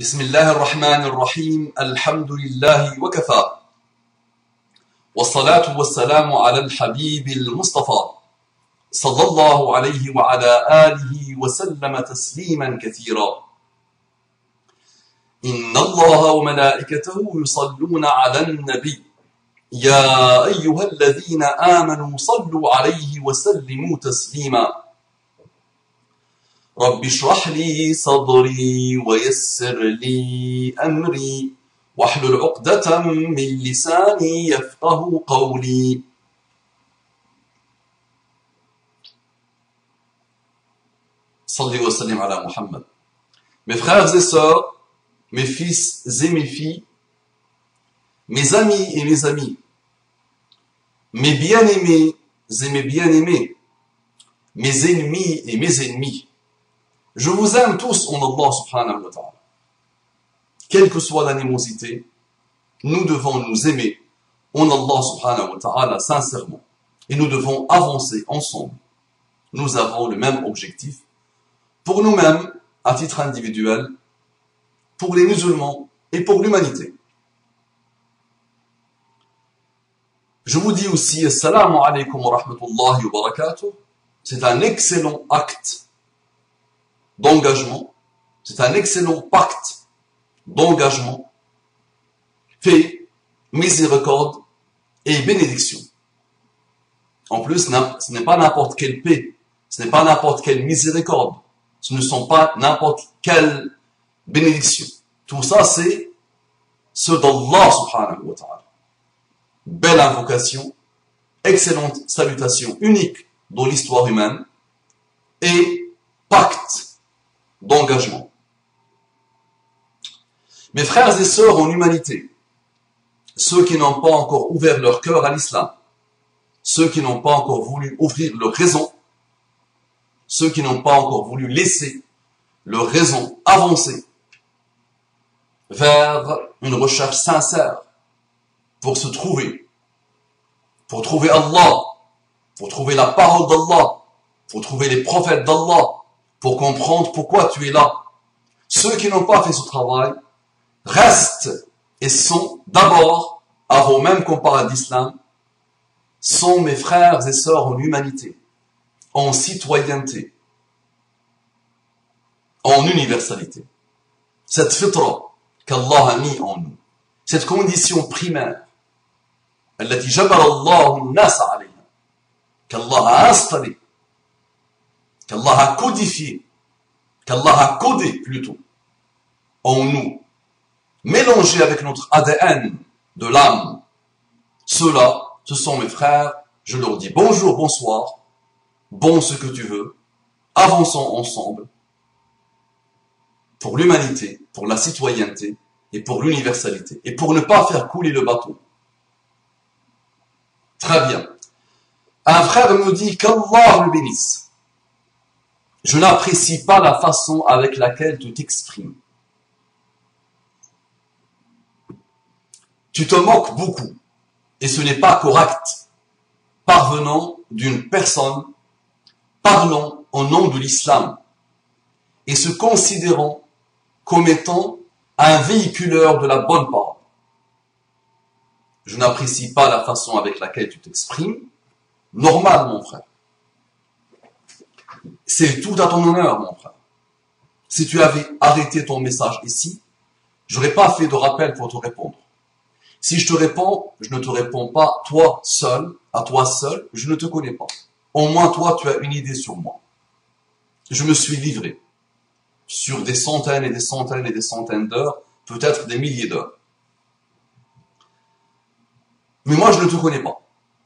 بسم الله الرحمن الرحيم الحمد لله وكفى والصلاة والسلام على الحبيب المصطفى صلى الله عليه وعلى آله وسلم تسليما كثيرا إن الله وملائكته يصلون على النبي يا أيها الذين آمنوا صلوا عليه وسلموا تسليما رب اشرح لي صدري ويسر لي أمري واحلل عقدة من لساني يفقه قولي. صلي وسلم على Muhammad. Mes frères et sœurs, mes fils et mes filles, mes amis et mes amis, mes bien-aimés et mes bien-aimés, mes ennemis et mes ennemis, je vous aime tous en Allah subhanahu wa ta'ala. Quelle que soit l'animosité, nous devons nous aimer en Allah subhanahu wa ta'ala sincèrement. Et nous devons avancer ensemble. Nous avons le même objectif pour nous-mêmes, à titre individuel, pour les musulmans et pour l'humanité. Je vous dis aussi Assalamu alaikum wa rahmatullahi wa barakatuh. C'est un excellent acte d'engagement, c'est un excellent pacte d'engagement, fait miséricorde et bénédiction. En plus, ce n'est pas n'importe quelle paix, ce n'est pas n'importe quelle miséricorde, ce ne sont pas n'importe quelle bénédiction. Tout ça, c'est ce d'Allah subhanahu wa ta'ala. Belle invocation, excellente salutation unique dans l'histoire humaine et pacte d'engagement. Mes frères et sœurs en humanité, ceux qui n'ont pas encore ouvert leur cœur à l'islam, ceux qui n'ont pas encore voulu ouvrir leur raison, ceux qui n'ont pas encore voulu laisser leur raison avancer vers une recherche sincère pour se trouver, pour trouver Allah, pour trouver la parole d'Allah, pour trouver les prophètes d'Allah, pour comprendre pourquoi tu es là. Ceux qui n'ont pas fait ce travail restent et sont d'abord, avant même qu'on parle d'islam, sont mes frères et sœurs en humanité, en citoyenneté, en universalité. Cette fitra qu'Allah a mis en nous, cette condition primaire, التي جبل الله الناس عليها, qu'Allah a installée, qu'Allah a codifié, qu'Allah a codé plutôt en nous, mélangé avec notre ADN de l'âme. Ceux-là, ce sont mes frères, je leur dis bonjour, bonsoir, bon ce que tu veux, avançons ensemble pour l'humanité, pour la citoyenneté et pour l'universalité, et pour ne pas faire couler le bateau. Très bien. Un frère me dit qu'Allah le bénisse. Je n'apprécie pas la façon avec laquelle tu t'exprimes. Tu te moques beaucoup, et ce n'est pas correct, parvenant d'une personne, parlant au nom de l'islam, et se considérant comme étant un véhiculeur de la bonne parole. Je n'apprécie pas la façon avec laquelle tu t'exprimes. Normal, mon frère. C'est tout à ton honneur, mon frère. Si tu avais arrêté ton message ici, je n'aurais pas fait de rappel pour te répondre. Si je te réponds, je ne te réponds pas toi seul, à toi seul, je ne te connais pas. Au moins toi, tu as une idée sur moi. Je me suis livré sur des centaines et des centaines et des centaines d'heures, peut-être des milliers d'heures. Mais moi, je ne te connais pas.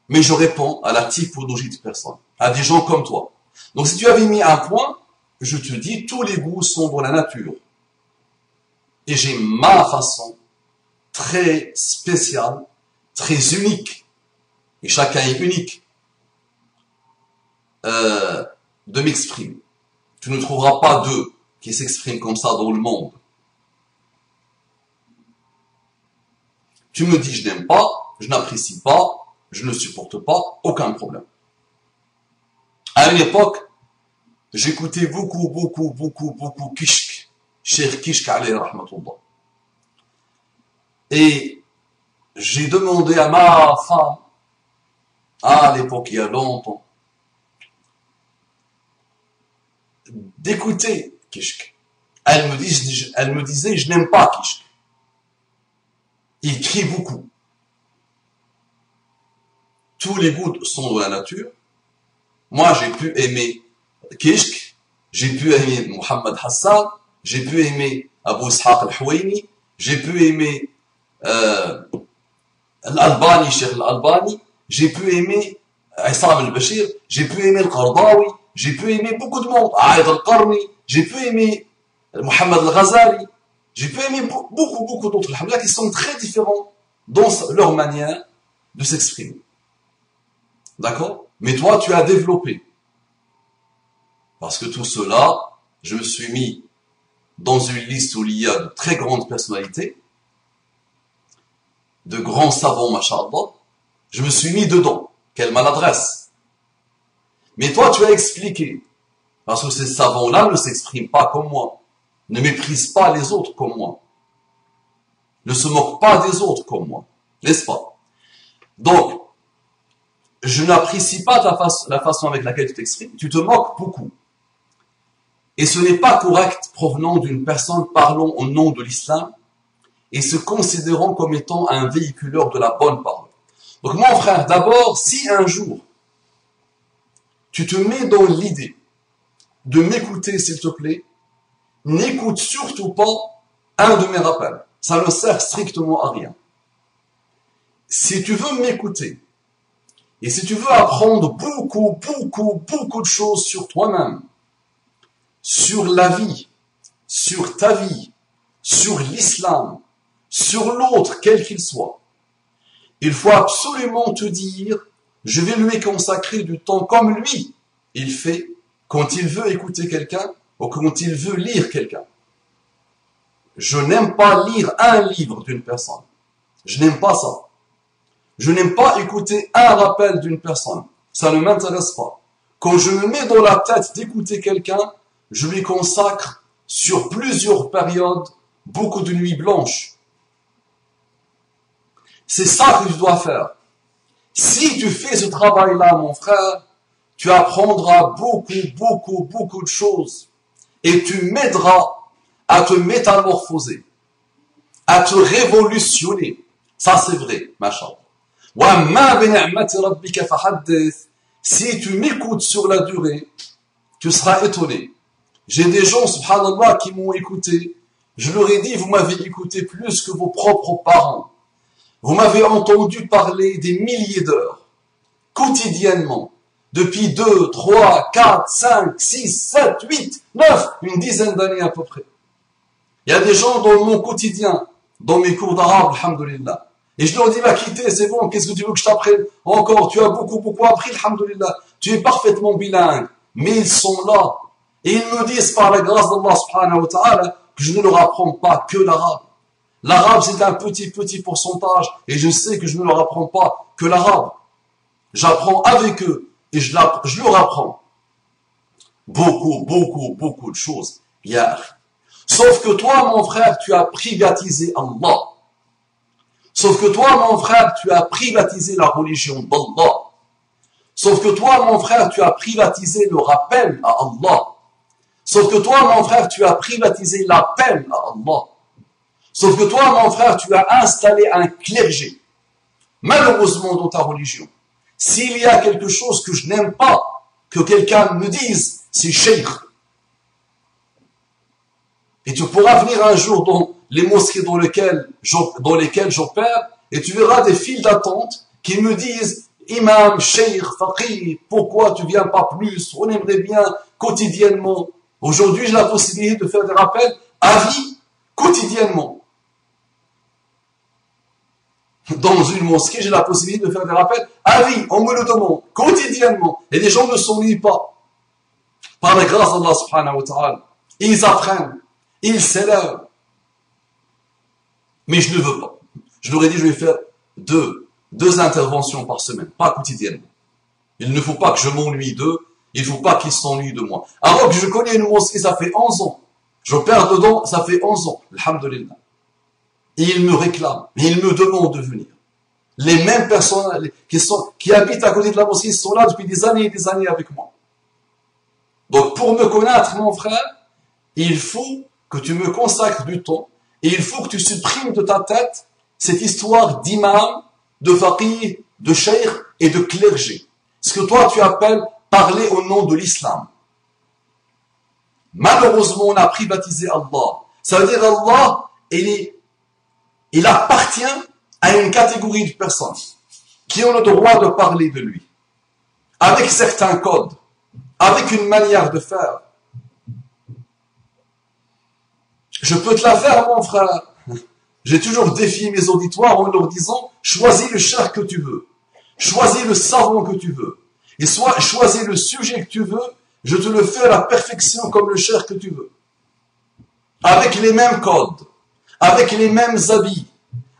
Mais je réponds à la typologie de personnes, à des gens comme toi. Donc si tu avais mis un point, je te dis, tous les goûts sont dans la nature. Et j'ai ma façon très spéciale, très unique, et chacun est unique, de m'exprimer. Tu ne trouveras pas deux qui s'expriment comme ça dans le monde. Tu me dis, je n'aime pas, je n'apprécie pas, je ne supporte pas, aucun problème. À une époque, j'écoutais beaucoup Kishk, Cheikh Kishk alayhi rahmatullah. Et j'ai demandé à ma femme, à l'époque il y a longtemps, d'écouter Kishk. Elle me disait, je n'aime pas Kishk. Il crie beaucoup. Tous les goûts sont de la nature. Moi, j'ai pu aimer Kishk, j'ai pu aimer Mohamed Hassan, j'ai pu aimer Abu Ishaq al-Houayni, j'ai pu aimer l'Albani, Cheikh l'Albani, j'ai pu aimer Issam al-Bashir, j'ai pu aimer al-Qardawi, j'ai pu aimer beaucoup de monde, Aïd al-Qarni, j'ai pu aimer Mohamed al-Ghazali, j'ai pu aimer beaucoup d'autres alhamdoulilah, qui sont très différents dans leur manière de s'exprimer. D'accord? Mais toi, tu as développé. Parce que tout cela, je me suis mis dans une liste où il y a de très grandes personnalités, de grands savants, masha'Allah. Je me suis mis dedans. Quelle maladresse. Mais toi, tu as expliqué. Parce que ces savants-là ne s'expriment pas comme moi. Ne méprisent pas les autres comme moi. Ne se moquent pas des autres comme moi. N'est-ce pas? Donc, je n'apprécie pas la façon avec laquelle tu t'exprimes. Tu te moques beaucoup. Et ce n'est pas correct provenant d'une personne parlant au nom de l'islam et se considérant comme étant un véhiculeur de la bonne parole. Donc mon frère, d'abord, si un jour tu te mets dans l'idée de m'écouter, s'il te plaît, n'écoute surtout pas un de mes rappels. Ça ne sert strictement à rien. Si tu veux m'écouter, et si tu veux apprendre beaucoup de choses sur toi-même, sur la vie, sur ta vie, sur l'islam, sur l'autre, quel qu'il soit, il faut absolument te dire, je vais lui consacrer du temps comme lui, il fait quand il veut écouter quelqu'un ou quand il veut lire quelqu'un. Je n'aime pas lire un livre d'une personne. Je n'aime pas ça. Je n'aime pas écouter un rappel d'une personne. Ça ne m'intéresse pas. Quand je me mets dans la tête d'écouter quelqu'un, je lui consacre sur plusieurs périodes beaucoup de nuits blanches. C'est ça que tu dois faire. Si tu fais ce travail-là, mon frère, tu apprendras beaucoup de choses. Et tu m'aideras à te métamorphoser, à te révolutionner. Ça, c'est vrai, machallah. Si tu m'écoutes sur la durée, tu seras étonné. J'ai des gens, subhanallah, qui m'ont écouté. Je leur ai dit, vous m'avez écouté plus que vos propres parents. Vous m'avez entendu parler des milliers d'heures, quotidiennement, depuis 2, 3, 4, 5, 6, 7, 8, 9, une dizaine d'années à peu près. Il y a des gens dans mon quotidien, dans mes cours d'arabe, alhamdoulilah. Et je leur dis, va quitter, c'est bon, qu'est-ce que tu veux que je t'apprenne encore? Tu as beaucoup appris, alhamdoulilah. Tu es parfaitement bilingue. Mais ils sont là. Et ils me disent par la grâce d'Allah subhanahu wa ta'ala que je ne leur apprends pas que l'arabe. L'arabe, c'est un petit pourcentage. Et je sais que je ne leur apprends pas que l'arabe. J'apprends avec eux. Et je leur apprends beaucoup de choses. Sauf que toi, mon frère, tu as privatisé Allah. Sauf que toi, mon frère, tu as privatisé la religion d'Allah. Sauf que toi, mon frère, tu as privatisé le rappel à Allah. Sauf que toi, mon frère, tu as privatisé l'appel à Allah. Sauf que toi, mon frère, tu as installé un clergé. Malheureusement, dans ta religion, s'il y a quelque chose que je n'aime pas, que quelqu'un me dise, c'est cheikh. Et tu pourras venir un jour dans les mosquées dans lesquelles j'opère, et tu verras des files d'attente qui me disent, imam, cheikh, faqih, pourquoi tu viens pas plus? On aimerait bien quotidiennement. Aujourd'hui, j'ai la possibilité de faire des rappels à vie, quotidiennement. Dans une mosquée, j'ai la possibilité de faire des rappels à vie, on me le demande, quotidiennement. Et les gens ne s'ennuient pas. Par la grâce d'Allah subhanahu wa ta'ala. Ils apprennent, ils s'élèvent. Mais je ne veux pas. Je leur ai dit, je vais faire deux interventions par semaine, pas quotidiennement. Il ne faut pas que je m'ennuie d'eux, il ne faut pas qu'ils s'ennuient de moi. Alors que je connais une mosquée, ça fait 11 ans. J'opère dedans, ça fait 11 ans, alhamdoulilah. Et ils me réclament, et ils me demandent de venir. Les mêmes personnes qui habitent à côté de la mosquée sont là depuis des années et des années avec moi. Donc pour me connaître, mon frère, il faut que tu me consacres du temps et il faut que tu supprimes de ta tête cette histoire d'imam, de faqih, de cheikh et de clergé. Ce que toi tu appelles parler au nom de l'islam. Malheureusement, on a privatisé Allah. Ça veut dire Allah, il appartient à une catégorie de personnes qui ont le droit de parler de lui, avec certains codes, avec une manière de faire. Je peux te la faire, mon frère. J'ai toujours défié mes auditoires en leur disant, choisis le cheikh que tu veux, choisis le savant que tu veux, et soit choisis le sujet que tu veux, je te le fais à la perfection comme le cheikh que tu veux. Avec les mêmes codes, avec les mêmes habits,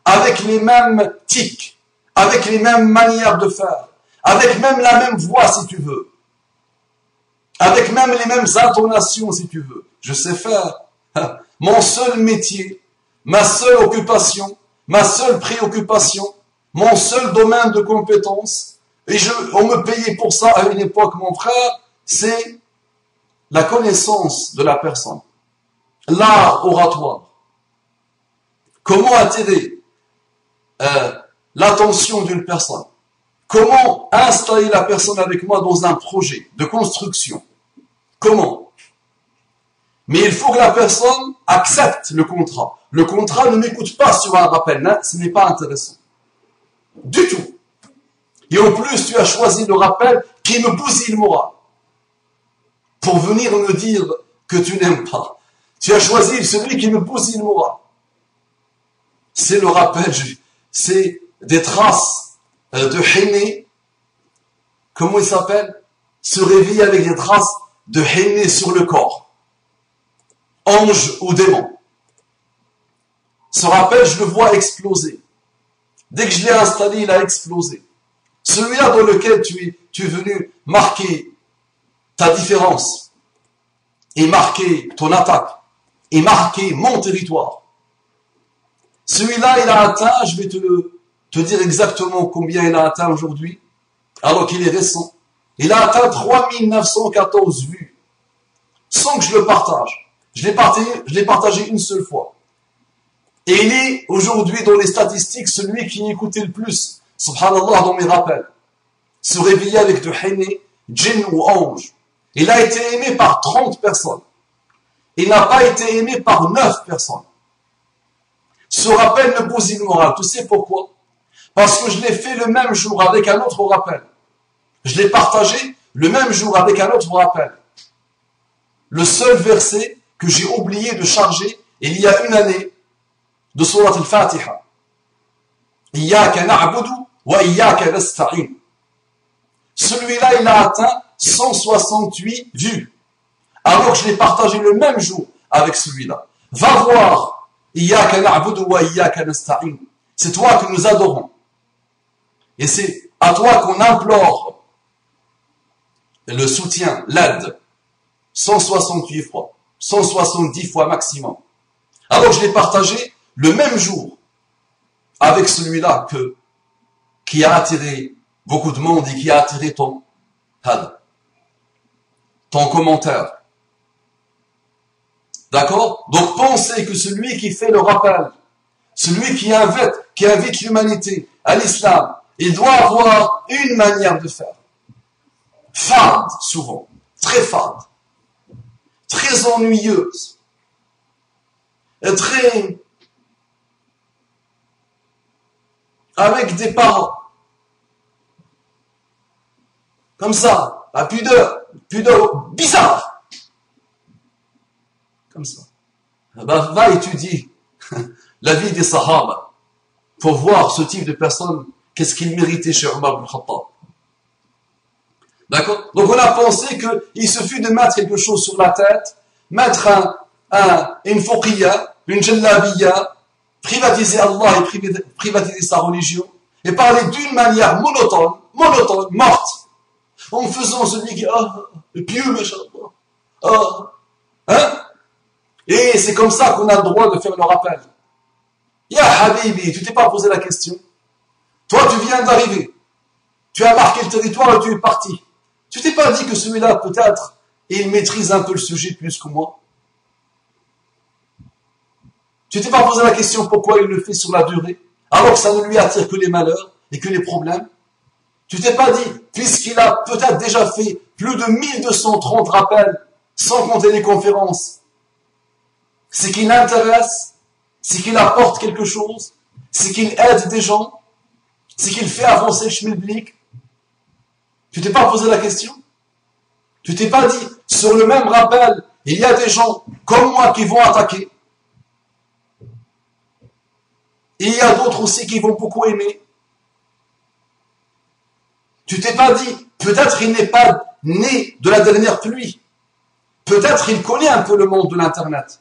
avec les mêmes tics, avec les mêmes manières de faire, avec même la même voix si tu veux, avec même les mêmes intonations si tu veux. Je sais faire. Mon seul métier, ma seule occupation, ma seule préoccupation, mon seul domaine de compétence, et on me payait pour ça à une époque, mon frère, c'est la connaissance de la personne, l'art oratoire. Comment attirer l'attention d'une personne? Comment installer la personne avec moi dans un projet de construction? Comment? Mais il faut que la personne accepte le contrat. Le contrat ne m'écoute pas sur un rappel, non, ce n'est pas intéressant. Du tout. Et en plus, tu as choisi le rappel qui me bousille le moral. Pour venir me dire que tu n'aimes pas. Tu as choisi celui qui me bousille le moral. C'est le rappel, c'est des traces de henné. Comment il s'appelle? Se réveiller avec des traces de henné sur le corps. Ange ou démon. Ce rappel, je le vois exploser. Dès que je l'ai installé, il a explosé. Celui-là dans lequel tu es venu marquer ta différence, et marquer ton attaque, et marquer mon territoire. Celui-là, il a atteint, je vais te dire exactement combien il a atteint aujourd'hui, alors qu'il est récent. Il a atteint 3914 vues, sans que je le partage. Je l'ai partagé une seule fois. Et il est aujourd'hui dans les statistiques celui qui écoutait le plus, subhanallah, dans mes rappels. Se réveiller avec de henné, djinn ou ange. Il a été aimé par 30 personnes. Il n'a pas été aimé par 9 personnes. Ce rappel me bousille le moral. Tu sais pourquoi? Parce que je l'ai fait le même jour avec un autre rappel. Je l'ai partagé le même jour avec un autre rappel. Le seul verset que j'ai oublié de charger il y a une année de Surat al-Fatiha. Iyyaka na'budu wa iyyaka nasta'in. Celui-là, il a atteint 168 vues. Alors que je l'ai partagé le même jour avec celui-là. Va voir. Iyyaka na'budu wa iyyaka nasta'in. C'est toi que nous adorons. Et c'est à toi qu'on implore le soutien, l'aide. 168 fois. 170 fois maximum. Alors je l'ai partagé le même jour avec celui-là qui a attiré beaucoup de monde et qui a attiré ton commentaire. D'accord? Donc pensez que celui qui fait le rappel, celui qui invite l'humanité à l'islam, il doit avoir une manière de faire. Fade, souvent. Très fade. Très ennuyeuse. Et très... avec des paroles. Comme ça. La pudeur bizarre. Comme ça. Ben, va étudier la vie des Sahaba pour voir ce type de personne, qu'est-ce qu'il méritait chez Omar ibn Khattab. D'accord? Donc on a pensé qu'il suffit de mettre quelque chose sur la tête, mettre une fouqiyya, une jallabiyya, privatiser Allah et privatiser sa religion, et parler d'une manière monotone, morte, en faisant celui qui pieux, machallah. Hein? Et c'est comme ça qu'on a le droit de faire le rappel. Ya Habibi, tu t'es pas posé la question. Toi, tu viens d'arriver. Tu as marqué le territoire et tu es parti. Tu t'es pas dit que celui-là, peut-être, il maîtrise un peu le sujet plus que moi. Tu t'es pas posé la question pourquoi il le fait sur la durée, alors que ça ne lui attire que les malheurs et que les problèmes. Tu t'es pas dit, puisqu'il a peut-être déjà fait plus de 1230 rappels, sans compter les conférences, c'est qu'il intéresse, c'est qu'il apporte quelque chose, c'est qu'il aide des gens, c'est qu'il fait avancer le chemin public. Tu t'es pas posé la question? Tu t'es pas dit, sur le même rappel, il y a des gens comme moi qui vont attaquer. Et il y a d'autres aussi qui vont beaucoup aimer. Tu t'es pas dit, peut-être il n'est pas né de la dernière pluie. Peut-être il connaît un peu le monde de l'Internet.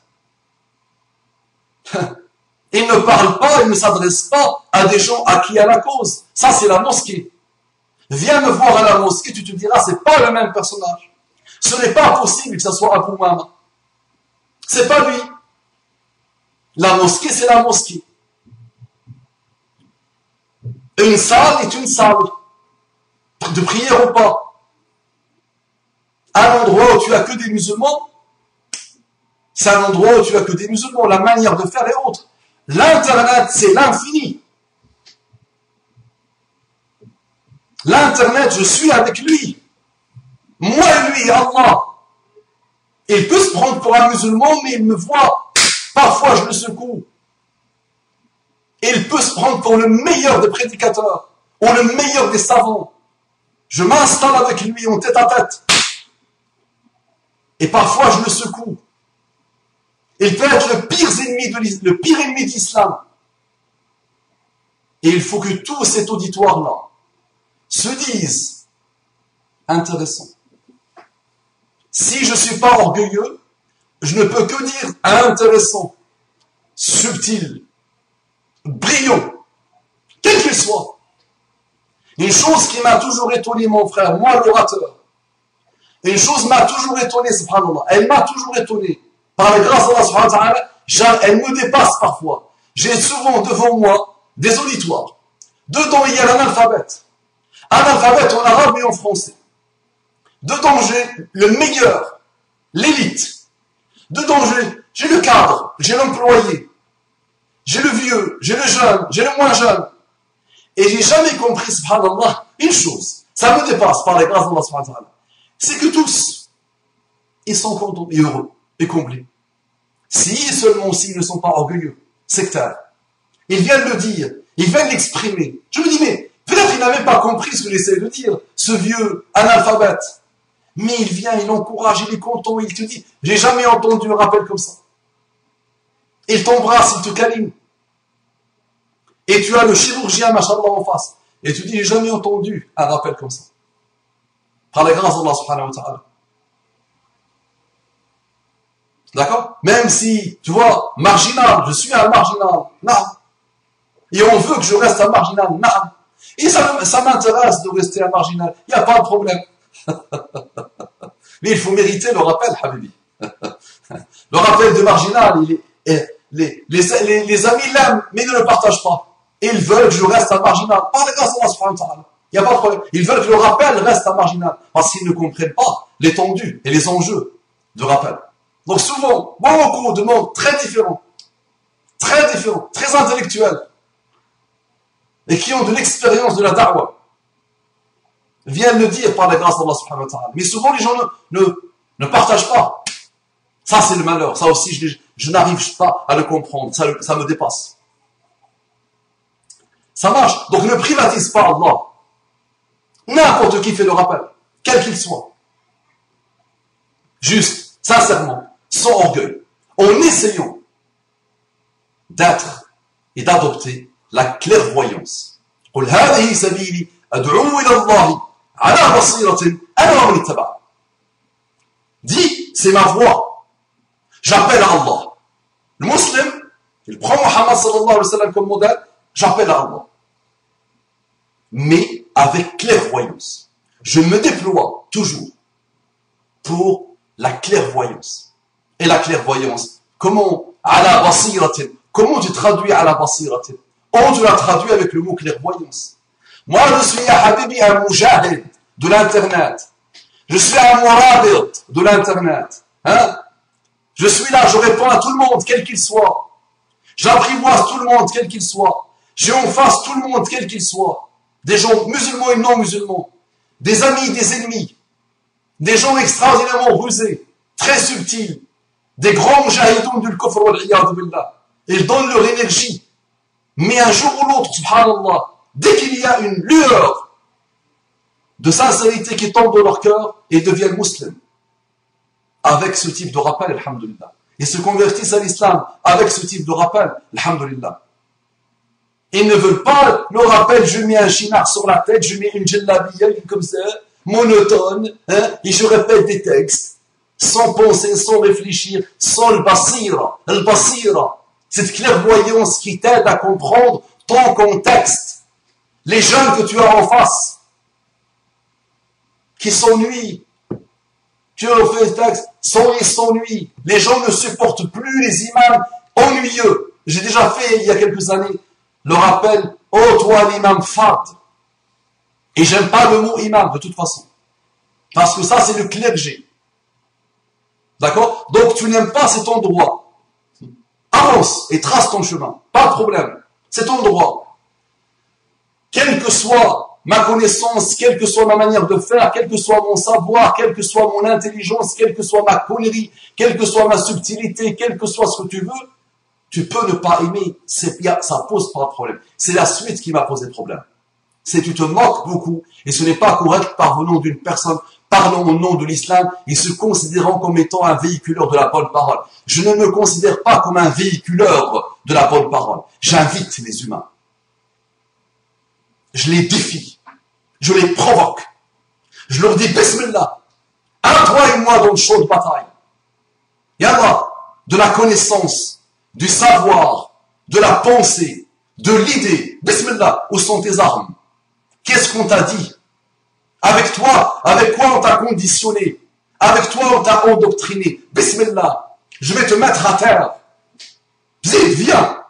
Il ne parle pas, il ne s'adresse pas à des gens à qui il a la cause. Ça, c'est la mosquée. Viens me voir à la mosquée, tu te diras, c'est pas le même personnage. Ce n'est pas possible que ce soit Abu Mama. C'est pas lui. La mosquée, c'est la mosquée. Une salle est une salle. De prière ou pas. Un endroit où tu as que des musulmans, c'est un endroit où tu as que des musulmans. La manière de faire est autre. L'Internet, c'est l'infini. L'Internet, je suis avec lui. Moi et lui, Allah. Il peut se prendre pour un musulman, mais il me voit. Parfois, je le secoue. Il peut se prendre pour le meilleur des prédicateurs, ou le meilleur des savants. Je m'installe avec lui en tête à tête. Et parfois, je le secoue. Il peut être le pire ennemi d'Islam. Et il faut que tout cet auditoire-là se dise intéressant. Si je ne suis pas orgueilleux, je ne peux que dire intéressant, subtil, brillant, quel qu'il soit. Une chose qui m'a toujours étonné, mon frère, moi l'orateur, une chose m'a toujours étonné, subhanallah, elle m'a toujours étonné, par la grâce d'Allah subhanahu wa ta'ala, elle me dépasse parfois. J'ai souvent devant moi des auditoires. Dedans, il y a l'analphabète. Analphabète en arabe et en français. Dedans, j'ai le meilleur, l'élite. Dedans, j'ai le cadre, j'ai l'employé, j'ai le vieux, j'ai le jeune, j'ai le moins jeune. Et j'ai jamais compris, subhanallah, une chose. Ça me dépasse par la grâce d'Allah subhanahu wa ta'ala. C'est que tous, ils sont contents et heureux et complets. Si seulement s'ils ne sont pas orgueilleux, sectaires. Ils viennent le dire, ils viennent l'exprimer. Je me dis, mais peut-être il n'avait pas compris ce que j'essaie de dire, ce vieux analphabète. Mais il vient, il encourage, il est content, il te dit, j'ai jamais entendu un rappel comme ça. Il t'embrasse, il te câline. Et tu as le chirurgien, machallah, en face. Et tu dis, j'ai jamais entendu un rappel comme ça. Par la grâce d'Allah subhanahu wa ta'ala. D'accord? Même si, tu vois, marginal, je suis un marginal. Non. Et on veut que je reste un marginal. Non. Et ça m'intéresse de rester un marginal. Il n'y a pas de problème. Mais il faut mériter le rappel, Habibi. Le rappel de marginal, les amis l'aiment, mais ne le partagent pas. Ils veulent que je reste un marginal. Par la grâce d'Allah subhanahu wa ta'ala. Il n'y a pas de problème. Ils veulent que le rappel reste un marginal. Parce qu'ils ne comprennent pas l'étendue et les enjeux de rappel. Donc souvent, beaucoup de monde très différents, très intellectuels, et qui ont de l'expérience de la da'wah, viennent le dire par la grâce d'Allah subhanahu wa ta'ala. Mais souvent les gens ne partagent pas. Ça c'est le malheur. Ça aussi je n'arrive pas à le comprendre. Ça me dépasse. Ça marche. Donc ne privatise pas Allah. N'importe qui fait le rappel, quel qu'il soit. Juste, sincèrement, sans orgueil, en essayant d'être et d'adopter la clairvoyance. قل هذه سبيلي أدعو إلى الله على بصيرة أنا ومن اتبعني. Dis, c'est ma voix. J'appelle à Allah. Le musulman, il prend Muhammad sallallahu alayhi wa sallam comme modèle, j'appelle à Allah. Mais avec clairvoyance. Je me déploie toujours pour la clairvoyance. Et la clairvoyance, Comment? Ala basiratin. Comment tu traduis ala basiratin? On te l'a traduit avec le mot clairvoyance. Moi, je suis, ya habibi, un mujahid de l'Internet. Je suis un murabit de l'Internet. Hein? Je suis là, je réponds à tout le monde, quel qu'il soit. J'apprivoise tout le monde, quel qu'il soit. J'ai en face tout le monde, quel qu'il soit. Des gens musulmans et non musulmans. Des amis, des ennemis. Des gens extraordinairement rusés, très subtils. Des grands mujahidoun du kufr wal iyad billah. Ils donnent leur énergie. Mais un jour ou l'autre, subhanallah, dès qu'il y a une lueur de sincérité qui tombe dans leur cœur, ils deviennent musulmans. Avec ce type de rappel, alhamdulillah. Ils se convertissent à l'islam avec ce type de rappel, alhamdulillah. Ils ne veulent pas le rappel, je mets un chinard sur la tête, je mets une djellabia comme ça, monotone, hein, et je répète des textes, sans penser, sans réfléchir, sans le basira. Le basira, cette clairvoyance qui t'aide à comprendre ton contexte. Les jeunes que tu as en face, qui s'ennuient, tu as fait le texte, ils s'ennuient. Les gens ne supportent plus les imams ennuyeux. J'ai déjà fait, il y a quelques années, le rappel, oh toi l'imam fad. Et j'aime pas le mot imam, de toute façon. Parce que ça, c'est le clergé. D'accord? Donc, tu n'aimes pas cet endroit. Avance et trace ton chemin. Pas de problème. Cet endroit. Quelle que soit ma connaissance, quelle que soit ma manière de faire, quel que soit mon savoir, quelle que soit mon intelligence, quelle que soit ma connerie, quelle que soit ma subtilité, quel que soit ce que tu veux, tu peux ne pas aimer. Ça pose pas de problème. C'est la suite qui m'a posé problème. C'est tu te moques beaucoup et ce n'est pas correct parvenant d'une personne parlant au nom de l'islam et se considérant comme étant un véhiculeur de la bonne parole. Je ne me considère pas comme un véhiculeur de la bonne parole. J'invite les humains. Je les défie. Je les provoque. Je leur dis Bismillah. Un, toi et moi dans le champ de bataille. Yallah, de la connaissance, du savoir, de la pensée, de l'idée. Bismillah, où sont tes armes? Qu'est-ce qu'on t'a dit? Avec toi, avec quoi on t'a conditionné? Avec toi on t'a endoctriné? Bismillah, je vais te mettre à terre. Viens.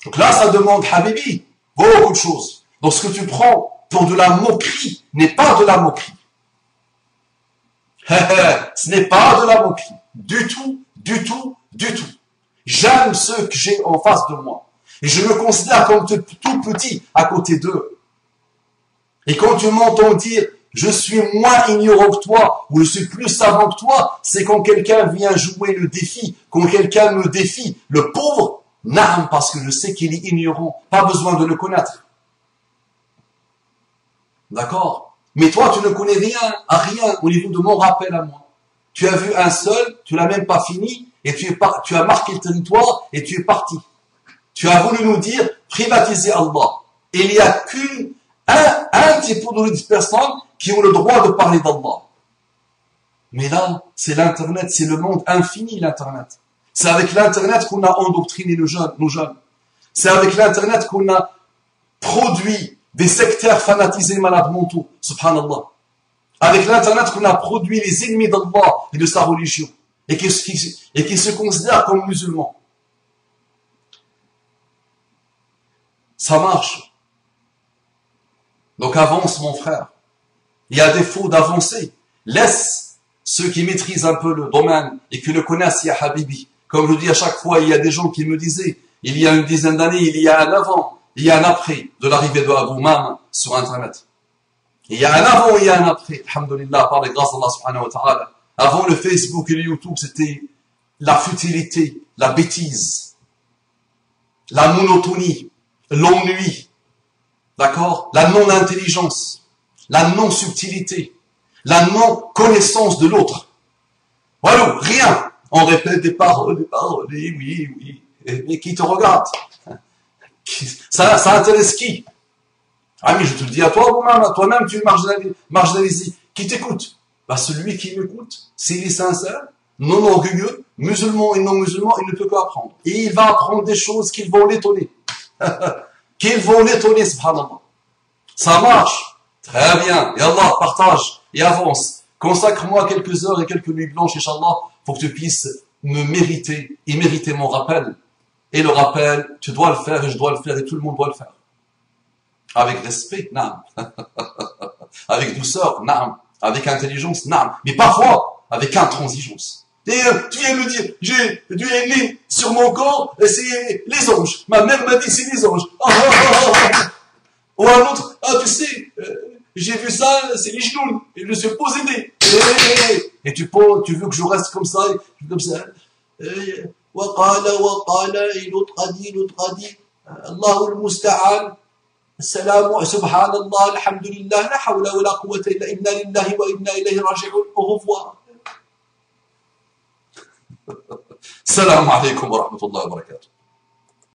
Donc là, ça demande, Habibi, beaucoup de choses. Donc ce que tu prends pour de la moquerie n'est pas de la moquerie. Ce n'est pas de la moquerie. Du tout, du tout, du tout. J'aime ceux que j'ai en face de moi. Et je me considère comme tout petit à côté d'eux. Et quand tu m'entends dire « je suis moins ignorant que toi » ou « je suis plus savant que toi », c'est quand quelqu'un vient jouer le défi, quand quelqu'un me défie. Le pauvre, non, parce que je sais qu'il est ignorant. Pas besoin de le connaître. D'accord? Mais toi, tu ne connais rien au niveau de mon rappel à moi. Tu as vu un seul, tu l'as même pas fini, et tu as marqué le territoire, et tu es parti. Tu as voulu nous dire « privatiser Allah ». Et il n'y a un type de personnes qui ont le droit de parler d'Allah. Mais là, c'est l'Internet, c'est le monde infini, l'Internet. C'est avec l'Internet qu'on a endoctriné nos jeunes. C'est avec l'Internet qu'on a produit des sectaires fanatisés malades mentaux, subhanallah. Avec l'Internet qu'on a produit les ennemis d'Allah et de sa religion, et qui se considèrent comme musulmans. Ça marche. Donc avance mon frère. Il y a défaut d'avancer. Laisse ceux qui maîtrisent un peu le domaine et qui le connaissent, ya Habibi. Comme je dis à chaque fois, il y a des gens qui me disaient, il y a une dizaine d'années, il y a un avant, il y a un après de l'arrivée de Abu Mam sur Internet. Il y a un avant et il y a un après, alhamdulillah, par les grâces d'Allah subhanahu wa ta'ala. Avant le Facebook et le YouTube, c'était la futilité, la bêtise, la monotonie, l'ennui. D'accord? La non-intelligence, la non-subtilité, la non-connaissance de l'autre. Voilà, rien. On répète des paroles, oui. Mais qui te regarde? Ça intéresse qui? Ah, mais je te le dis à toi-même tu es marginalisé. Qui t'écoute? Bah, celui qui m'écoute, s'il est sincère, non orgueilleux, musulman et non musulman, il ne peut qu'apprendre. Et il va apprendre des choses qui vont l'étonner. Qu'ils vont l'étonner, subhanallah. Ça marche. Très bien. Et Allah, partage et avance. Consacre-moi quelques heures et quelques nuits blanches, Inch'Allah, pour que tu puisses me mériter, il méritait mon rappel. Et le rappel, tu dois le faire et je dois le faire et tout le monde doit le faire. Avec respect, naam. Avec douceur, naam. Avec intelligence, naam. Mais parfois, avec intransigeance. Et tu viens me dire, j'ai du aimé sur mon corps, c'est les anges. Ma mère m'a dit, c'est les anges. Ou un autre, tu sais, j'ai vu ça, c'est les genoux. Et je suis possédé. Et tu veux que je reste comme ça, comme ça. Et l'autre a dit, Allahu al-Musta'an. السلام سبحان الله الحمد لله لا حول ولا قوة إلا إنا لله وإنا إليه راجعون au revoir. السلام عليكم ورحمة الله وبركاته.